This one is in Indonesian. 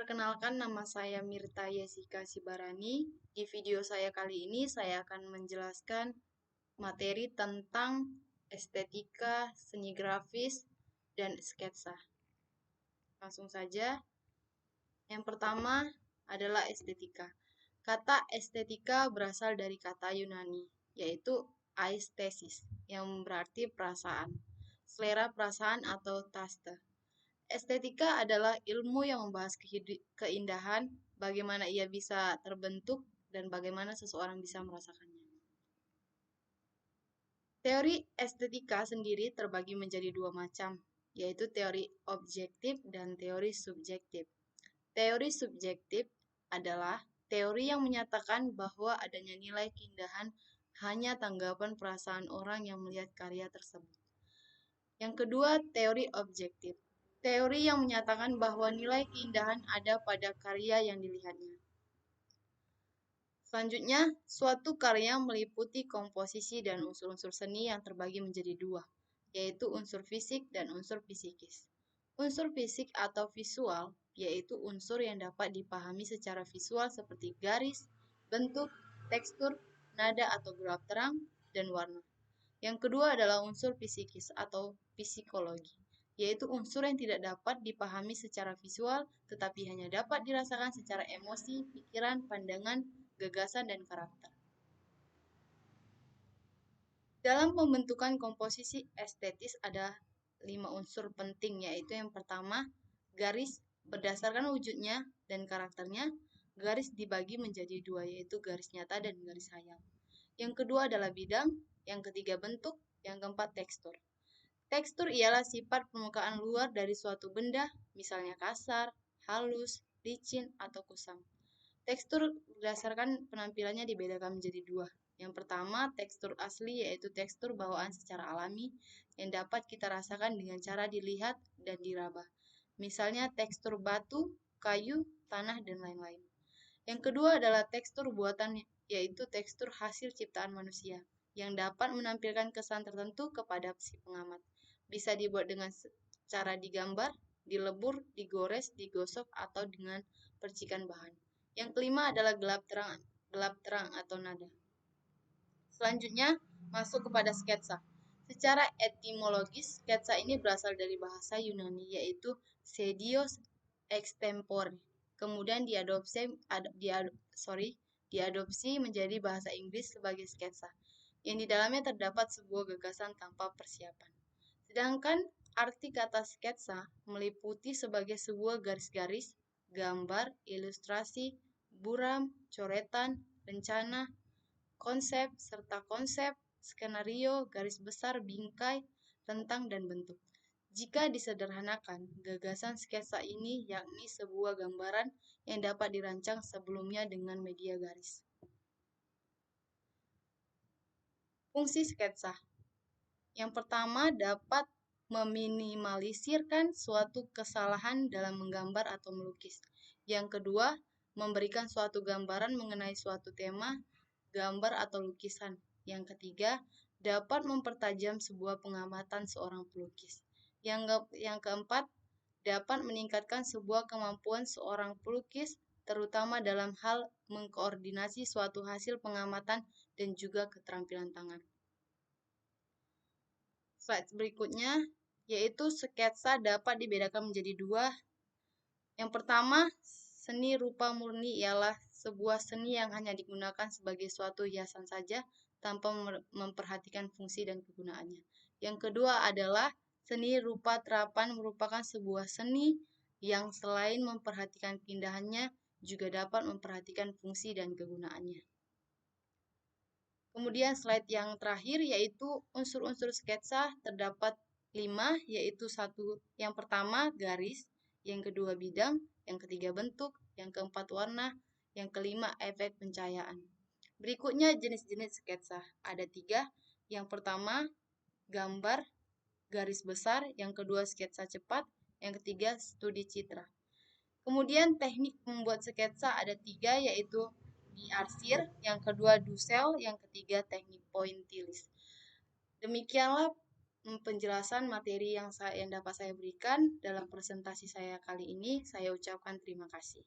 Perkenalkan, nama saya Mirta Yesika Sibarani. Di video saya kali ini saya akan menjelaskan materi tentang estetika, seni grafis, dan sketsa. Langsung saja. Yang pertama adalah estetika. Kata estetika berasal dari kata Yunani, yaitu aesthesis, yang berarti perasaan, selera perasaan atau taste. Estetika adalah ilmu yang membahas keindahan, bagaimana ia bisa terbentuk, dan bagaimana seseorang bisa merasakannya. Teori estetika sendiri terbagi menjadi dua macam, yaitu teori objektif dan teori subjektif. Teori subjektif adalah teori yang menyatakan bahwa adanya nilai keindahan hanya tanggapan perasaan orang yang melihat karya tersebut. Yang kedua, teori objektif. Teori yang menyatakan bahwa nilai keindahan ada pada karya yang dilihatnya. Selanjutnya, suatu karya meliputi komposisi dan unsur-unsur seni yang terbagi menjadi dua, yaitu unsur fisik dan unsur psikis. Unsur fisik atau visual, yaitu unsur yang dapat dipahami secara visual seperti garis, bentuk, tekstur, nada atau gelap terang, dan warna. Yang kedua adalah unsur psikis atau psikologi, yaitu unsur yang tidak dapat dipahami secara visual, tetapi hanya dapat dirasakan secara emosi, pikiran, pandangan, gagasan, dan karakter. Dalam pembentukan komposisi estetis ada 5 unsur penting, yaitu yang pertama, garis. Berdasarkan wujudnya dan karakternya, garis dibagi menjadi dua, yaitu garis nyata dan garis khayal. Yang kedua adalah bidang, yang ketiga bentuk, yang keempat tekstur. Tekstur ialah sifat permukaan luar dari suatu benda, misalnya kasar, halus, licin, atau kusam. Tekstur berdasarkan penampilannya dibedakan menjadi dua. Yang pertama, tekstur asli, yaitu tekstur bawaan secara alami yang dapat kita rasakan dengan cara dilihat dan diraba. Misalnya tekstur batu, kayu, tanah, dan lain-lain. Yang kedua adalah tekstur buatan, yaitu tekstur hasil ciptaan manusia yang dapat menampilkan kesan tertentu kepada si pengamat. Bisa dibuat dengan cara digambar, dilebur, digores, digosok, atau dengan percikan bahan. Yang kelima adalah gelap terang atau nada. Selanjutnya masuk kepada sketsa. Secara etimologis, sketsa ini berasal dari bahasa Yunani, yaitu sedios extempore. Kemudian diadopsi menjadi bahasa Inggris sebagai sketsa, yang di dalamnya terdapat sebuah gagasan tanpa persiapan. Sedangkan arti kata sketsa meliputi sebagai sebuah garis-garis, gambar, ilustrasi, buram, coretan, rencana, konsep, serta konsep, skenario, garis besar, bingkai, rentang, dan bentuk. Jika disederhanakan, gagasan sketsa ini yakni sebuah gambaran yang dapat dirancang sebelumnya dengan media garis. Fungsi sketsa. Yang pertama, dapat meminimalisirkan suatu kesalahan dalam menggambar atau melukis. Yang kedua, memberikan suatu gambaran mengenai suatu tema, gambar atau lukisan. Yang ketiga, dapat mempertajam sebuah pengamatan seorang pelukis. Yang keempat, dapat meningkatkan sebuah kemampuan seorang pelukis, terutama dalam hal mengkoordinasi suatu hasil pengamatan dan juga keterampilan tangan. Slide berikutnya, yaitu sketsa dapat dibedakan menjadi dua. Yang pertama, seni rupa murni ialah sebuah seni yang hanya digunakan sebagai suatu hiasan saja tanpa memperhatikan fungsi dan kegunaannya. Yang kedua adalah seni rupa terapan, merupakan sebuah seni yang selain memperhatikan keindahannya juga dapat memperhatikan fungsi dan kegunaannya. Kemudian slide yang terakhir yaitu unsur-unsur sketsa terdapat 5, yaitu yang pertama garis, yang kedua bidang, yang ketiga bentuk, yang keempat warna, yang kelima efek pencahayaan. Berikutnya jenis-jenis sketsa, ada 3. Yang pertama gambar, garis besar, yang kedua sketsa cepat, yang ketiga studi citra. Kemudian teknik membuat sketsa ada 3, yaitu diarsir, yang kedua dusel, yang ketiga teknik pointillis. Demikianlah penjelasan materi yang dapat saya berikan dalam presentasi saya kali ini. Saya ucapkan terima kasih.